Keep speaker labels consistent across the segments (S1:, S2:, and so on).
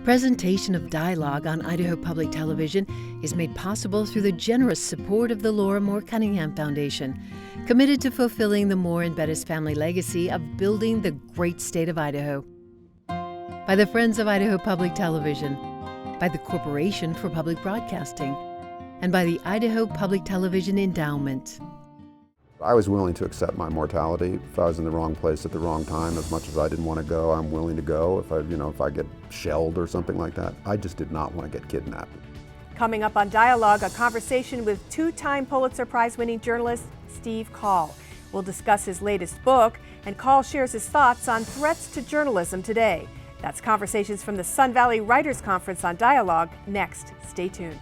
S1: Presentation of dialogue on Idaho Public Television is made possible through the generous support of the Laura Moore Cunningham Foundation, committed to fulfilling the Moore and Bettis family legacy of building the great state of Idaho. By the Friends of Idaho Public Television, by the Corporation for Public Broadcasting, and by the Idaho Public Television Endowment.
S2: I was willing to accept my mortality. If I was in the wrong place at the wrong time, as much as I didn't want to go, I'm willing to go. If I get shelled or something like that, I just did not want to get kidnapped.
S3: Coming up on Dialogue, a conversation with two-time Pulitzer Prize-winning journalist Steve Coll. We'll discuss his latest book, and Coll shares his thoughts on threats to journalism today. That's Conversations from the Sun Valley Writers Conference on Dialogue. Next, stay tuned.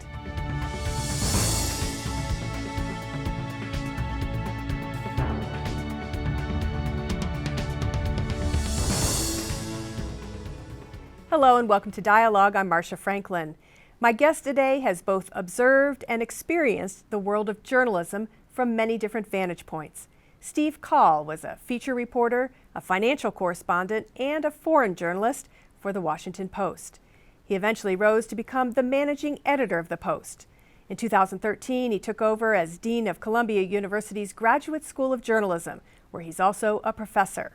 S3: Hello and welcome to Dialogue. I'm Marcia Franklin. My guest today has both observed and experienced the world of journalism from many different vantage points. Steve Coll was a feature reporter, a financial correspondent, and a foreign journalist for the Washington Post. He eventually rose to become the managing editor of the Post. In 2013, he took over as Dean of Columbia University's Graduate School of Journalism, where he's also a professor.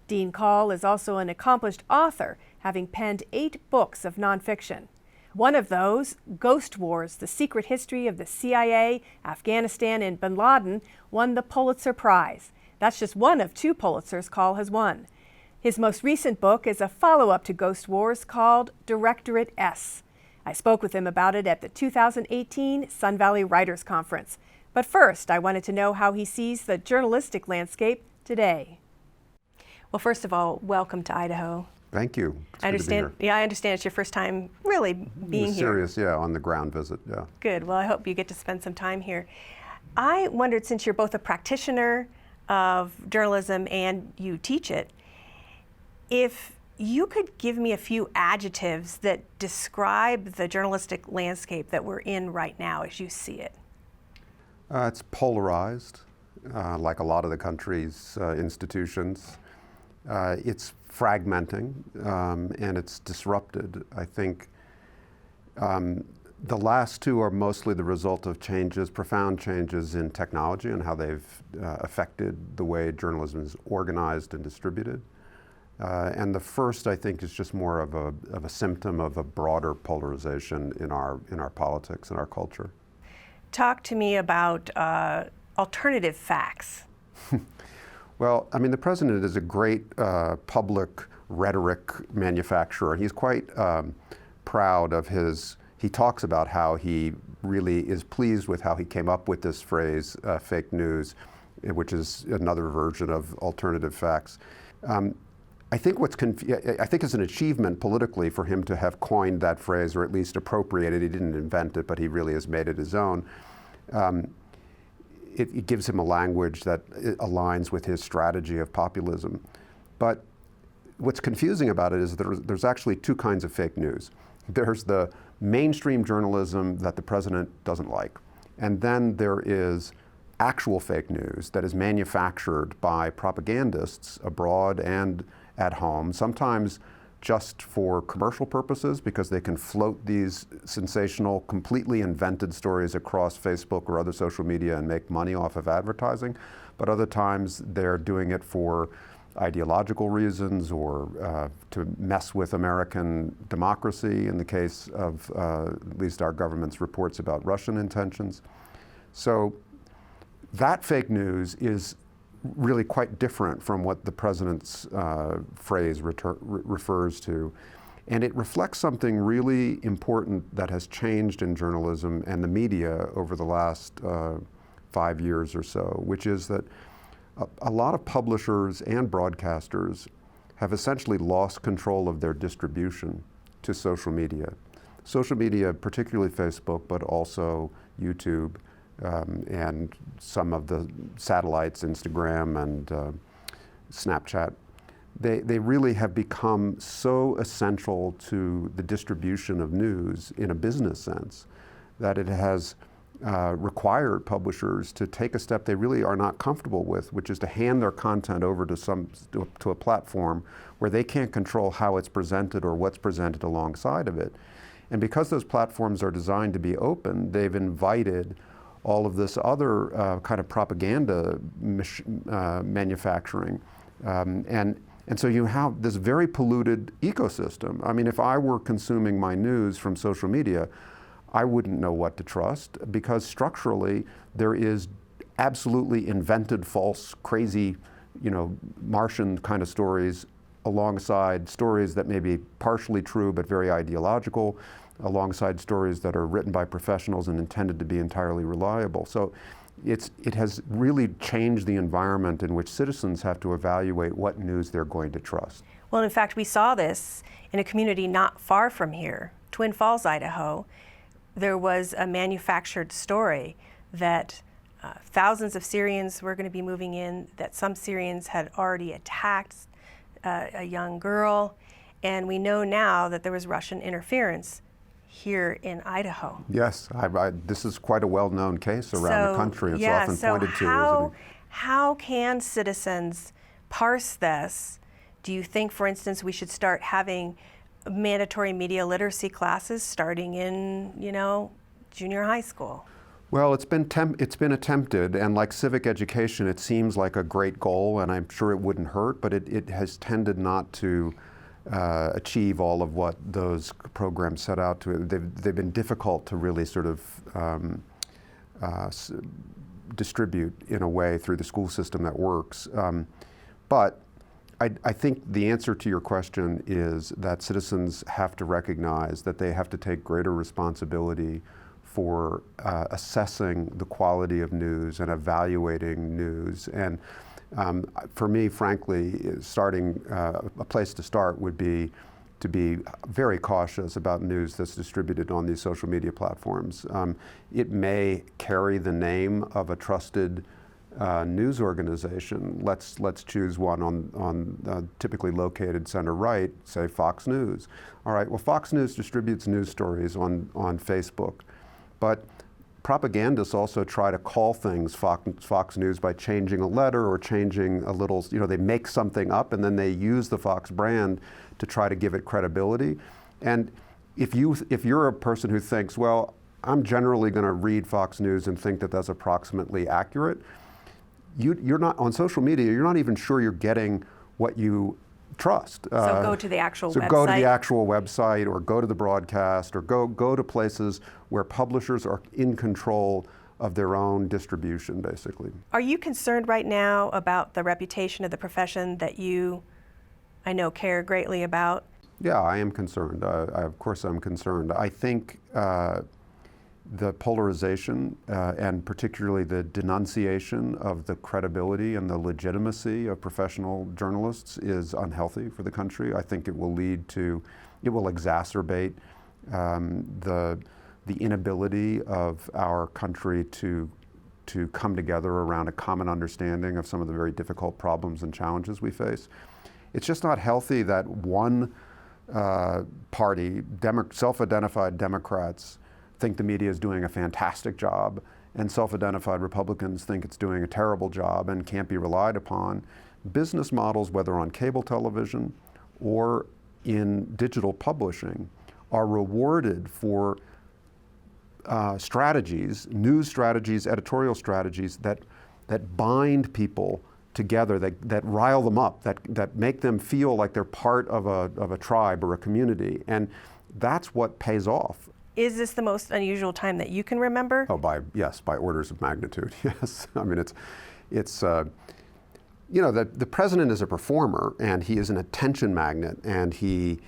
S3: Dean Coll is also an accomplished author, having penned 8 books of nonfiction. One of those, Ghost Wars, The Secret History of the CIA, Afghanistan, and Bin Laden, won the Pulitzer Prize. That's just one of 2 Pulitzers Coll has won. His most recent book is a follow-up to Ghost Wars called Directorate S. I spoke with him about it at the 2018 Sun Valley Writers Conference. But first, I wanted to know how he sees the journalistic landscape today. Well, first of all, welcome to Idaho.
S2: Thank you. It's
S3: I
S2: good to be
S3: understand.
S2: here.
S3: Yeah, I understand it's your first time really being here.
S2: Serious, yeah, on the ground visit, yeah.
S3: Good. Well, I hope you get to spend some time here. I wondered, since you're both a practitioner of journalism and you teach it, if you could give me a few adjectives that describe the journalistic landscape that we're in right now as you see it.
S2: It's polarized, like a lot of the country's institutions. It's fragmenting and it's disrupted. I think the last 2 are mostly the result of changes, profound changes in technology and how they've affected the way journalism is organized and distributed. And the first, I think, is just more of a symptom of a broader polarization in our politics and our culture.
S3: Talk to me about alternative facts.
S2: Well, I mean, the president is a great public rhetoric manufacturer. He's quite proud of he talks about how he really is pleased with how he came up with this phrase, fake news, which is another version of alternative facts. I think it's an achievement politically for him to have coined that phrase, or at least appropriated it. He didn't invent it, but he really has made it his own. It gives him a language that aligns with his strategy of populism. But what's confusing about it is there's actually 2 kinds of fake news. There's the mainstream journalism that the president doesn't like. And then there is actual fake news that is manufactured by propagandists abroad and at home, sometimes just for commercial purposes because they can float these sensational, completely invented stories across Facebook or other social media and make money off of advertising. But other times they're doing it for ideological reasons or to mess with American democracy in the case of at least our government's reports about Russian intentions. So that fake news is really quite different from what the president's phrase refers to. And it reflects something really important that has changed in journalism and the media over the last 5 years or so, which is that a lot of publishers and broadcasters have essentially lost control of their distribution to social media. Social media, particularly Facebook, but also YouTube, and some of the satellites, Instagram and Snapchat, they really have become so essential to the distribution of news in a business sense that it has required publishers to take a step they really are not comfortable with, which is to hand their content over to a platform where they can't control how it's presented or what's presented alongside of it. And because those platforms are designed to be open, they've invited all of this other kind of propaganda manufacturing. And so you have this very polluted ecosystem. I mean, if I were consuming my news from social media, I wouldn't know what to trust, because structurally there is absolutely invented, false, crazy, Martian kind of stories alongside stories that may be partially true but very ideological, alongside stories that are written by professionals and intended to be entirely reliable. So it has really changed the environment in which citizens have to evaluate what news they're going to trust.
S3: Well, in fact, we saw this in a community not far from here, Twin Falls, Idaho. There was a manufactured story that thousands of Syrians were going to be moving in, that some Syrians had already attacked a young girl, and we know now that there was Russian interference here in Idaho.
S2: Yes, this is quite a well-known case around the country. It's often pointed to.
S3: How can citizens parse this? Do you think, for instance, we should start having mandatory media literacy classes starting in, junior high school?
S2: Well, it's been attempted, and like civic education, it seems like a great goal, and I'm sure it wouldn't hurt, but it has tended not to achieve all of what those programs set out to. They've been difficult to really sort of distribute in a way through the school system that works. But I think the answer to your question is that citizens have to recognize that they have to take greater responsibility for assessing the quality of news and evaluating news. And for me, frankly, a place to start would be to be very cautious about news that's distributed on these social media platforms. It may carry the name of a trusted news organization. Let's choose one on typically located center right, say Fox News. All right, well, Fox News distributes news stories on Facebook, but propagandists also try to call things Fox News by changing a letter or changing a little, they make something up and then they use the Fox brand to try to give it credibility. And if you're a person who thinks, well, I'm generally going to read Fox News and think that that's approximately accurate, you're not, on social media, you're not even sure you're getting what you trust.
S3: So go to the actual website.
S2: So go to the actual website, or go to the broadcast, or go to places where publishers are in control of their own distribution, basically.
S3: Are you concerned right now about the reputation of the profession that you, I know, care greatly about?
S2: Yeah, I am concerned. Of course I'm concerned. I think the polarization and particularly the denunciation of the credibility and the legitimacy of professional journalists is unhealthy for the country. I think it will exacerbate the inability of our country to come together around a common understanding of some of the very difficult problems and challenges we face. It's just not healthy that one party, self-identified Democrats, think the media is doing a fantastic job, and self-identified Republicans think it's doing a terrible job and can't be relied upon. Business models, whether on cable television or in digital publishing, are rewarded for strategies, news strategies, editorial strategies that bind people together, that rile them up, that make them feel like they're part of a tribe or a community, and that's what pays off.
S3: Is this the most unusual time that you can remember?
S2: Oh, by orders of magnitude, yes. I mean, it's the president is a performer, and he is an attention magnet, and he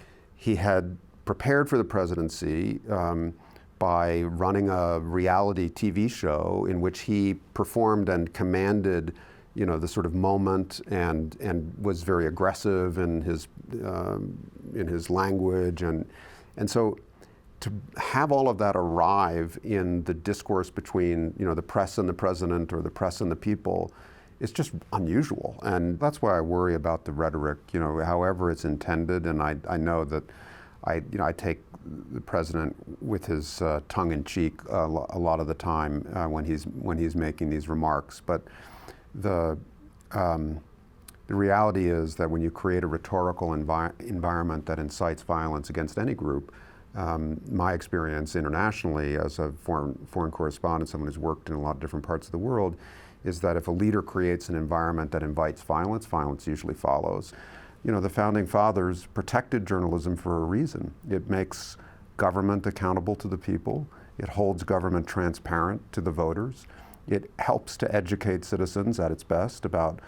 S2: had prepared for the presidency by running a reality TV show in which he performed and commanded, the sort of moment, and was very aggressive in his language, and so to have all of that arrive in the discourse between, the press and the president, or the press and the people, is just unusual. And that's why I worry about the rhetoric, however it's intended. And I know that I take the president with his tongue in cheek a lot of the time when he's making these remarks. But the reality is that when you create a rhetorical environment that incites violence against any group, my experience internationally as a foreign correspondent, someone who's worked in a lot of different parts of the world, is that if a leader creates an environment that invites violence, violence usually follows. You know, the Founding Fathers protected journalism for a reason. It makes government accountable to the people. It holds government transparent to the voters. It helps to educate citizens at its best about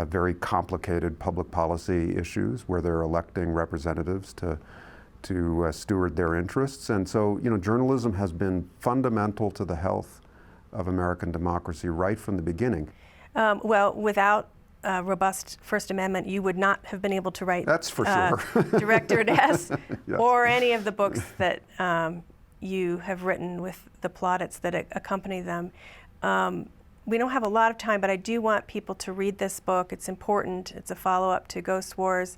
S2: very complicated public policy issues where they're electing representatives to steward their interests. And so, you know, journalism has been fundamental to the health of American democracy right from the beginning.
S4: Well, without a robust First Amendment, you would not have been able to write
S2: That's for sure.
S4: Directorate S
S2: Yes.
S4: or any of the books that you have written with the plaudits that accompany them. We don't have a lot of time, but I do want people to read this book. It's important. It's a follow-up to Ghost Wars.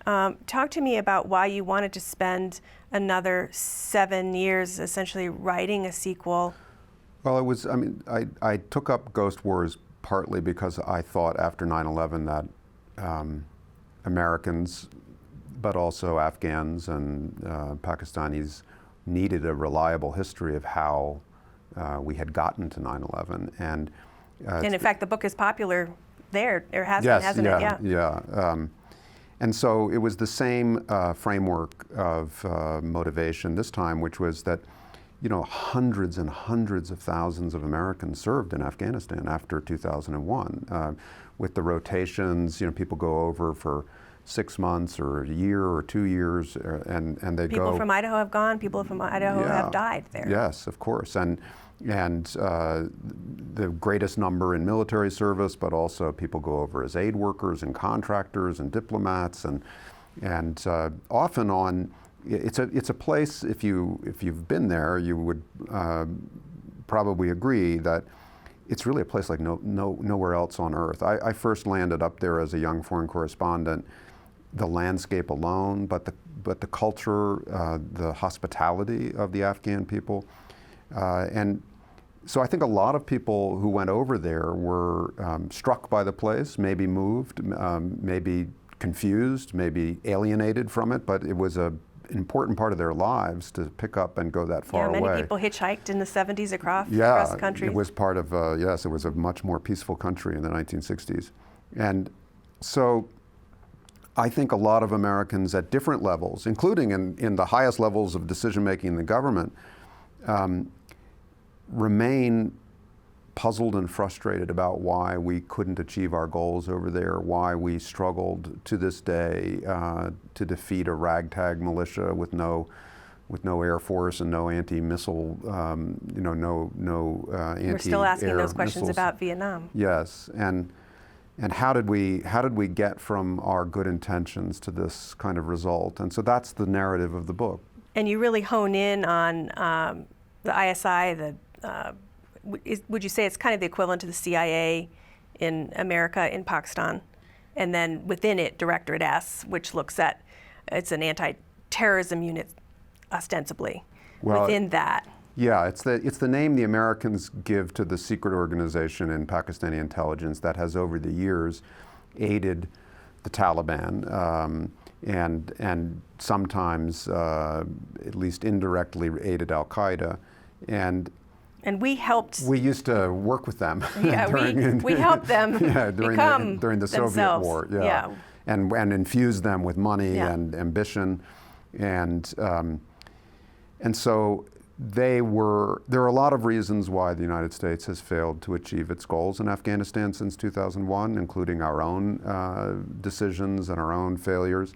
S4: Talk to me about why you wanted to spend another 7 years essentially writing a sequel.
S2: Well, it was, I mean, I took up Ghost Wars partly because I thought after 9/11 that Americans, but also Afghans and Pakistanis, needed a reliable history of how we had gotten to 9/11. And
S4: in fact, the book is popular there, or has
S2: yes,
S4: been, hasn't it?
S2: Yeah. And so it was the same framework of motivation this time, which was that, you know, hundreds and hundreds of thousands of Americans served in Afghanistan after 2001. With the rotations, you know, people go over for 6 months or a year or 2 years, and they
S4: People from Idaho have gone. People from Idaho have died there.
S2: Yes, of course, and the greatest number in military service, but also people go over as aid workers and contractors and diplomats, and often on. It's a place. If you've been there, you would probably agree that it's really a place like nowhere else on earth. I first landed up there as a young foreign correspondent. The landscape alone, but the culture, the hospitality of the Afghan people, and so I think a lot of people who went over there were struck by the place, maybe moved, maybe confused, maybe alienated from it, but it was an important part of their lives to pick up and go that far away.
S4: Many people hitchhiked in the 70s across the country.
S2: It was part of, yes, it was a much more peaceful country in the 1960s. And so I think a lot of Americans at different levels, including in the highest levels of decision-making in the government, remain puzzled and frustrated about why we couldn't achieve our goals over there, why we struggled to this day to defeat a ragtag militia with no air force and no anti-missile, no anti-air
S4: We're still asking those questions
S2: missiles.
S4: about Vietnam.
S2: Yes, and how did we get from our good intentions to this kind of result? And so that's the narrative of the book.
S4: And you really hone in on the ISI, would you say it's kind of the equivalent to the CIA in America, in Pakistan? And then within it, Directorate S, which looks at, it's an anti-terrorism unit, ostensibly, within that.
S2: Yeah, it's the name the Americans give to the secret organization in Pakistani intelligence that has over the years aided the Taliban and sometimes, at least indirectly, aided Al-Qaeda.
S4: And we helped.
S2: We used to work with them.
S4: Yeah, we helped them
S2: during the Soviet War. Yeah. And infused them with money and ambition, and so there are a lot of reasons why the United States has failed to achieve its goals in Afghanistan since 2001, including our own decisions and our own failures.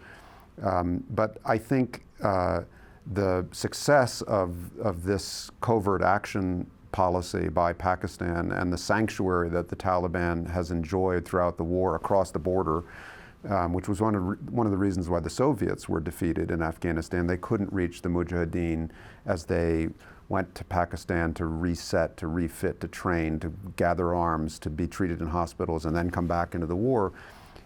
S2: But I think the success of this covert action policy by Pakistan and the sanctuary that the Taliban has enjoyed throughout the war across the border, which was one of the reasons why the Soviets were defeated in Afghanistan. They couldn't reach the Mujahideen as they went to Pakistan to reset, to refit, to train, to gather arms, to be treated in hospitals, and then come back into the war.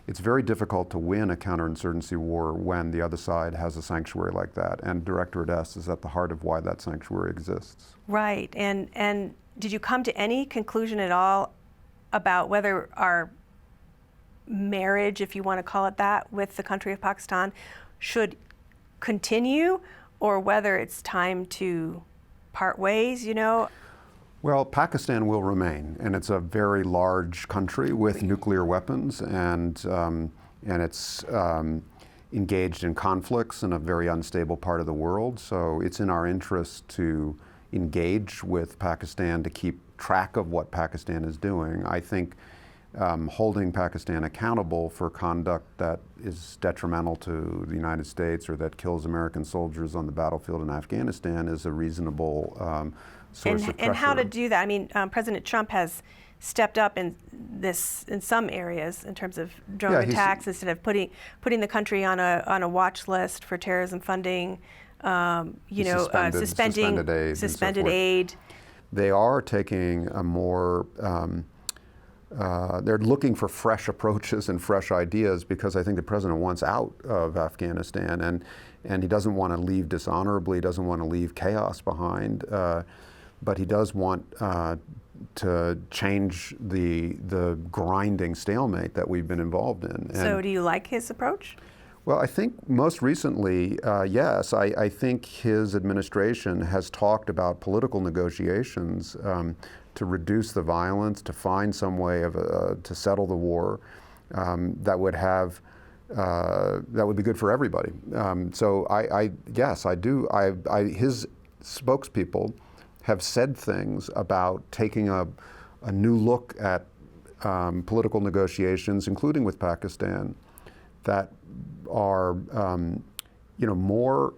S2: it's very difficult to win a counterinsurgency war when the other side has a sanctuary like that. And Directorate S is at the heart of why that sanctuary exists.
S4: Right. And did you come to any conclusion at all about whether our marriage, if you want to call it that, with the country of Pakistan should continue, or whether it's time to part ways,
S2: Well, Pakistan will remain, and it's a very large country with nuclear weapons, and it's engaged in conflicts in a very unstable part of the world. So it's in our interest to engage with Pakistan to keep track of what Pakistan is doing. I think holding Pakistan accountable for conduct that is detrimental to the United States or that kills American soldiers on the battlefield in Afghanistan is a reasonable source of pressure.
S4: And how to do that? I mean, President Trump has stepped up in some areas in terms of drone attacks, instead of putting the country on a watch list for terrorism funding. Suspended aid.
S2: They are taking a more they're looking for fresh approaches and fresh ideas, because I think the president wants out of Afghanistan, and he doesn't want to leave dishonorably, he doesn't want to leave chaos behind, but he does want to change the grinding stalemate that we've been involved in.
S4: So do you like his approach?
S2: Well, I think most recently, yes. I think his administration has talked about political negotiations to reduce the violence, to find some way to settle the war that would be good for everybody. So yes, I do. His spokespeople have said things about taking a new look at political negotiations, including with Pakistan, that are more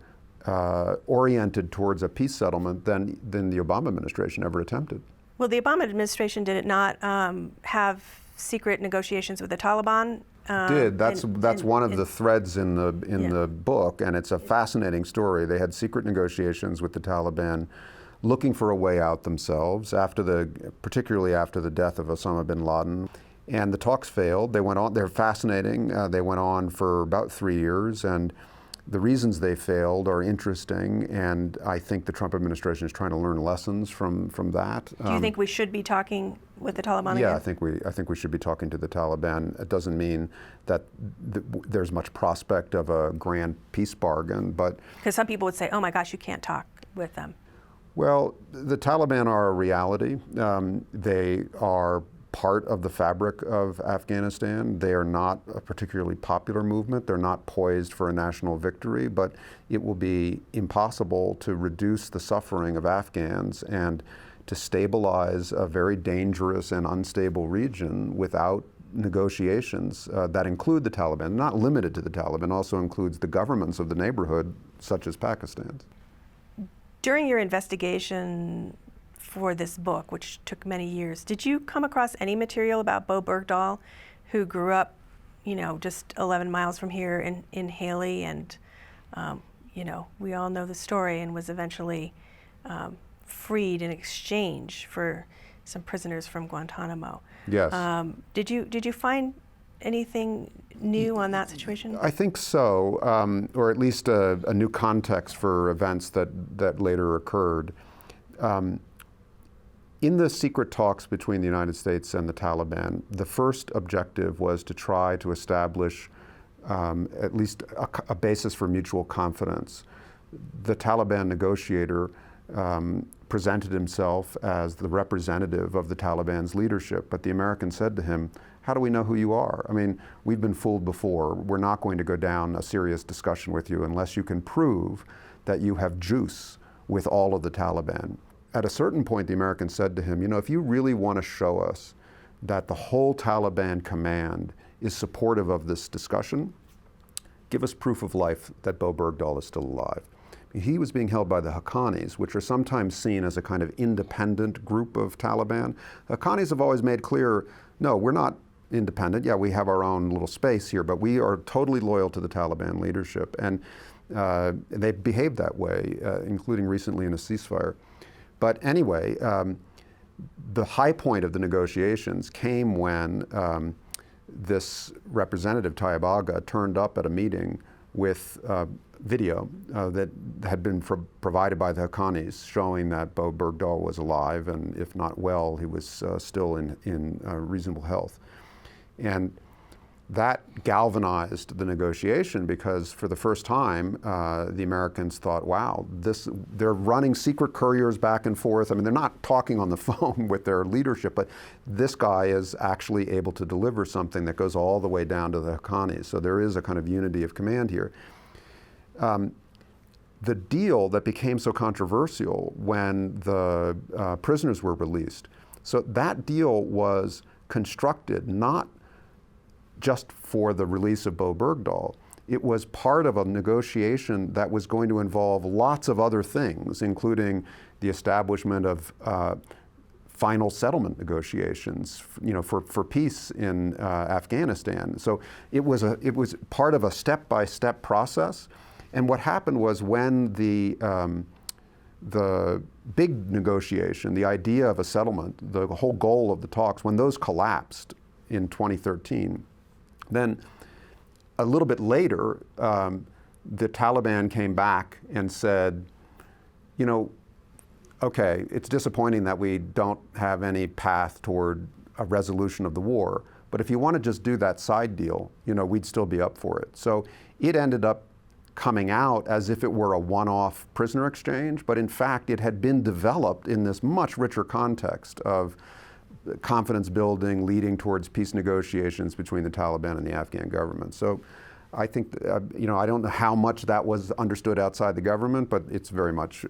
S2: oriented towards a peace settlement than the Obama administration ever attempted.
S4: Well, the Obama administration, did it not have secret negotiations with the Taliban?
S2: That's one of the threads in the book, and it's a fascinating story. They had secret negotiations with the Taliban, looking for a way out themselves, particularly after the death of Osama bin Laden. And the talks failed. They went on. They're fascinating. They went on for about 3 years, and the reasons they failed are interesting. And I think the Trump administration is trying to learn lessons from that.
S4: Do you think we should be talking with the Taliban again?
S2: Yeah, I think we should be talking to the Taliban. It doesn't mean that there's much prospect of a grand peace bargain, but
S4: because some people would say, "Oh my gosh, you can't talk with them."
S2: Well, the Taliban are a reality. They are part of the fabric of Afghanistan. They are not a particularly popular movement. They're not poised for a national victory, but it will be impossible to reduce the suffering of Afghans and to stabilize a very dangerous and unstable region without negotiations that include the Taliban. Not limited to the Taliban, also includes the governments of the neighborhood, such as Pakistan's.
S4: During your investigation for this book, which took many years, did you come across any material about Bowe Bergdahl, who grew up, just 11 miles from here in Haley, and we all know the story, and was eventually freed in exchange for some prisoners from Guantanamo?
S2: Yes.
S4: Did you find anything new on that situation?
S2: I think so, or at least a new context for events that later occurred. In the secret talks between the United States and the Taliban, the first objective was to try to establish at least a basis for mutual confidence. The Taliban negotiator presented himself as the representative of the Taliban's leadership, but the Americans said to him, "How do we know who you are? I mean, we've been fooled before. We're not going to go down a serious discussion with you unless you can prove that you have juice with all of the Taliban." At a certain point, the Americans said to him, if you really want to show us that the whole Taliban command is supportive of this discussion, give us proof of life that Bowe Bergdahl is still alive. He was being held by the Haqqanis, which are sometimes seen as a kind of independent group of Taliban. The Haqqanis have always made clear, no, we're not independent. Yeah, we have our own little space here, but we are totally loyal to the Taliban leadership. And they behaved that way, including recently in a ceasefire. But anyway, the high point of the negotiations came when this representative, Tyabaga, turned up at a meeting with video that had been provided by the Haqqanis showing that Bowe Bergdahl was alive, and if not well, he was still in reasonable health. And that galvanized the negotiation, because for the first time, the Americans thought, wow, they're running secret couriers back and forth. I mean, they're not talking on the phone with their leadership, but this guy is actually able to deliver something that goes all the way down to the Haqqanis. So there is a kind of unity of command here. The deal that became so controversial when the prisoners were released, so that deal was constructed not just for the release of Bowe Bergdahl. It was part of a negotiation that was going to involve lots of other things, including the establishment of final settlement negotiations, for peace in Afghanistan. So it was part of a step-by-step process. And what happened was, when the big negotiation, the idea of a settlement, the whole goal of the talks, when those collapsed in 2013, then a little bit later, the Taliban came back and said, okay, it's disappointing that we don't have any path toward a resolution of the war, but if you want to just do that side deal, we'd still be up for it. So it ended up coming out as if it were a one-off prisoner exchange, but in fact it had been developed in this much richer context of confidence building leading towards peace negotiations between the Taliban and the Afghan government. So I think, I don't know how much that was understood outside the government, but it's very much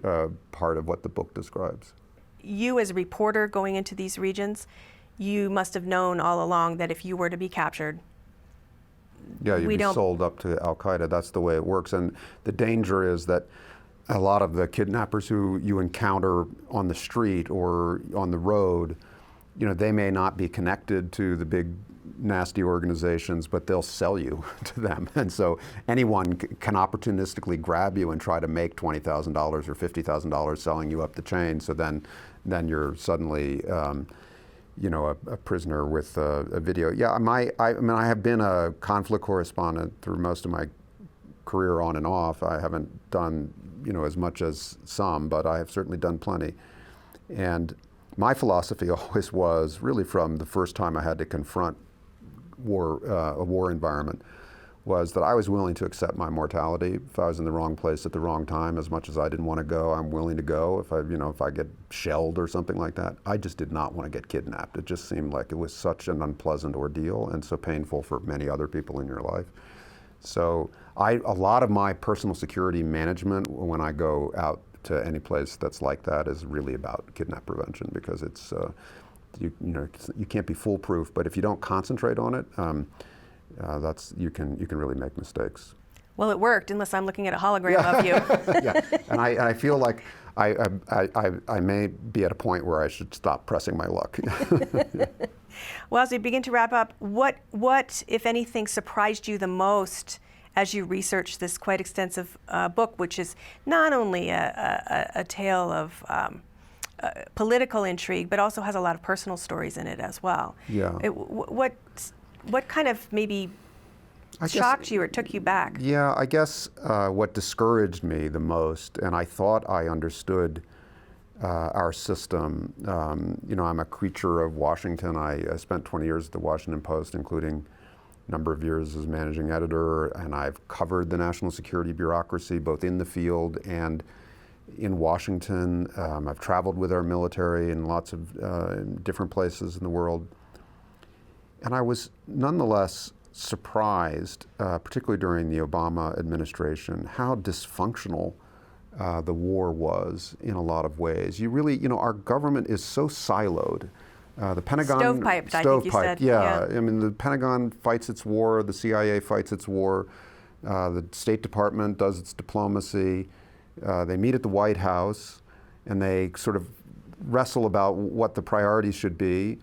S2: part of what the book describes.
S4: You, as a reporter going into these regions, you must have known all along that if you were to be captured,
S2: you'd be sold up to al-Qaeda. That's the way it works. And the danger is that a lot of the kidnappers who you encounter on the street or on the road, they may not be connected to the big nasty organizations, but they'll sell you to them. And so anyone can opportunistically grab you and try to make $20,000 or $50,000 selling you up the chain. So then you're suddenly a prisoner with a video. Yeah, I have been a conflict correspondent through most of my career on and off. I haven't done, as much as some, but I have certainly done plenty. And my philosophy always was, really from the first time I had to confront a war environment, was that I was willing to accept my mortality. If I was in the wrong place at the wrong time, as much as I didn't want to go, I'm willing to go. If I get shelled or something like that, I just did not want to get kidnapped. It just seemed like it was such an unpleasant ordeal and so painful for many other people in your life. So a lot of my personal security management when I go out to any place that's like that is really about kidnap prevention, because it's you can't be foolproof, but if you don't concentrate on it, you can really make mistakes.
S4: Well, it worked, unless I'm looking at a hologram of you.
S2: Yeah, and I feel like I may be at a point where I should stop pressing my luck.
S4: Well, as we begin to wrap up, what, if anything, surprised you the most as you researched this quite extensive book, which is not only a tale of political intrigue, but also has a lot of personal stories in it as well?
S2: Yeah.
S4: What kind of maybe shocked you or took you back?
S2: Yeah, I guess what discouraged me the most, and I thought I understood our system. I'm a creature of Washington. I spent 20 years at the Washington Post, including a number of years as managing editor, and I've covered the national security bureaucracy both in the field and in Washington. I've traveled with our military in lots of different places in the world. And I was nonetheless surprised, particularly during the Obama administration, how dysfunctional the war was in a lot of ways. Our government is so siloed. The Pentagon...
S4: Stovepiped, I think you said.
S2: Yeah. I mean, the Pentagon fights its war, the CIA fights its war, the State Department does its diplomacy, they meet at the White House, and they sort of wrestle about what the priorities should be.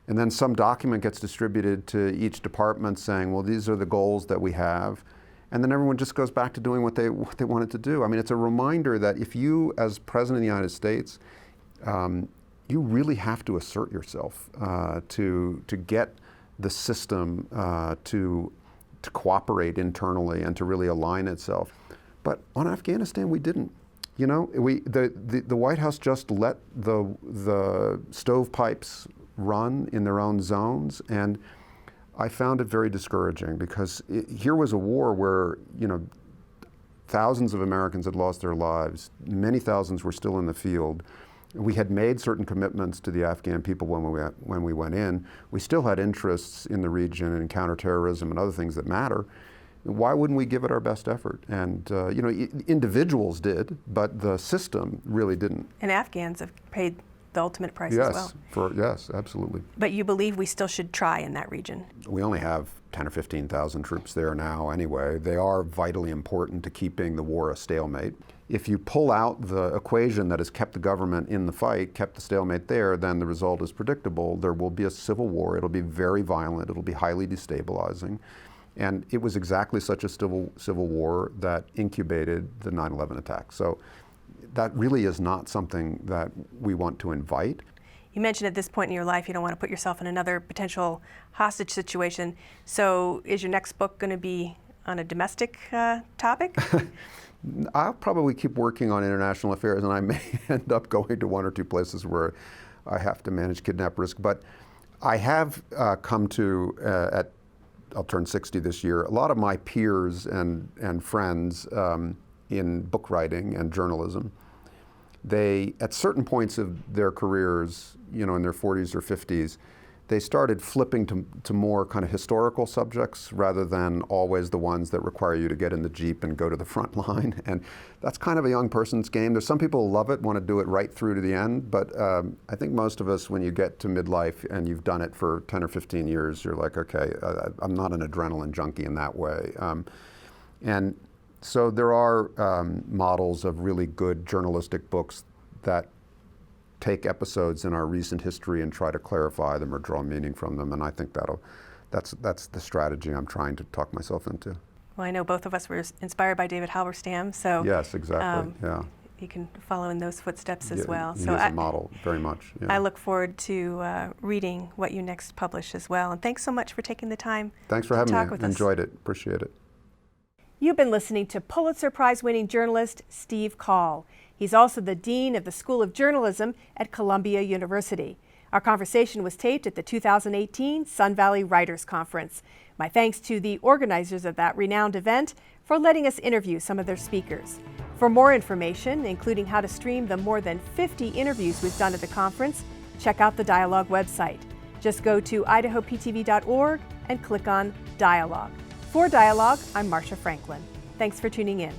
S2: And then some document gets distributed to each department saying, well, these are the goals that we have. And then everyone just goes back to doing what they wanted to do. I mean, it's a reminder that if you, as President of the United States, you really have to assert yourself to get the system to cooperate internally and to really align itself. But on Afghanistan, we didn't. You know, the White House just let the stovepipes run in their own zones, and I found it very discouraging because here was a war where, you know, thousands of Americans had lost their lives. Many thousands were still in the field. We had made certain commitments to the Afghan people when we went in. We still had interests in the region and counterterrorism and other things that matter. Why wouldn't we give it our best effort? And you know, individuals did, but the system really didn't.
S4: And Afghans have paid the ultimate price
S2: yes,
S4: as well.
S2: Yes, absolutely.
S4: But you believe we still should try in that region?
S2: We only have 10 or 15,000 troops there now anyway. They are vitally important to keeping the war a stalemate. If you pull out the equation that has kept the government in the fight, kept the stalemate there, then the result is predictable. There will be a civil war. It'll be very violent. It'll be highly destabilizing. And it was exactly such a civil war that incubated the 9/11 attack. So that really is not something that we want to invite.
S4: You mentioned at this point in your life you don't want to put yourself in another potential hostage situation. So is your next book going to be on a domestic topic?
S2: I'll probably keep working on international affairs, and I may end up going to one or two places where I have to manage kidnap risk. But I have come to, I'll turn 60 this year, a lot of my peers and friends in book writing and journalism, they, at certain points of their careers, you know, in their 40s or 50s, they started flipping to more kind of historical subjects rather than always the ones that require you to get in the Jeep and go to the front line. And that's kind of a young person's game. There's some people who love it, want to do it right through to the end, but I think most of us, when you get to midlife and you've done it for 10 or 15 years, you're like, okay, I'm not an adrenaline junkie in that way. And so there are models of really good journalistic books that take episodes in our recent history and try to clarify them or draw meaning from them, and I think that's the strategy I'm trying to talk myself into.
S4: Well, I know both of us were inspired by David Halberstam, so
S2: yes, exactly. Yeah,
S4: you can follow in those footsteps as well.
S2: So a model, very much. Yeah.
S4: I look forward to reading what you next publish as well. And thanks so much for taking the time.
S2: Thanks for having me.
S4: With
S2: Enjoyed it. Appreciate it.
S3: You've been listening to Pulitzer Prize-winning journalist Steve Coll. He's also the Dean of the School of Journalism at Columbia University. Our conversation was taped at the 2018 Sun Valley Writers Conference. My thanks to the organizers of that renowned event for letting us interview some of their speakers. For more information, including how to stream the more than 50 interviews we've done at the conference, check out the Dialogue website. Just go to idahoptv.org and click on Dialogue. For Dialogue, I'm Marcia Franklin. Thanks for tuning in.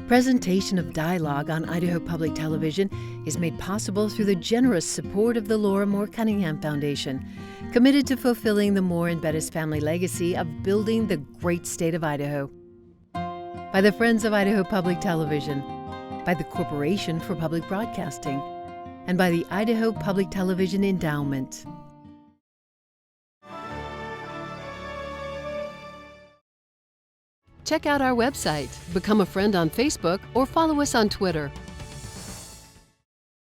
S1: Presentation of Dialogue on Idaho Public Television is made possible through the generous support of the Laura Moore Cunningham Foundation, committed to fulfilling the Moore and Bettis family legacy of building the great state of Idaho. By the Friends of Idaho Public Television, by the Corporation for Public Broadcasting, and by the Idaho Public Television Endowment. Check out our website, become a friend on Facebook, or follow us on Twitter.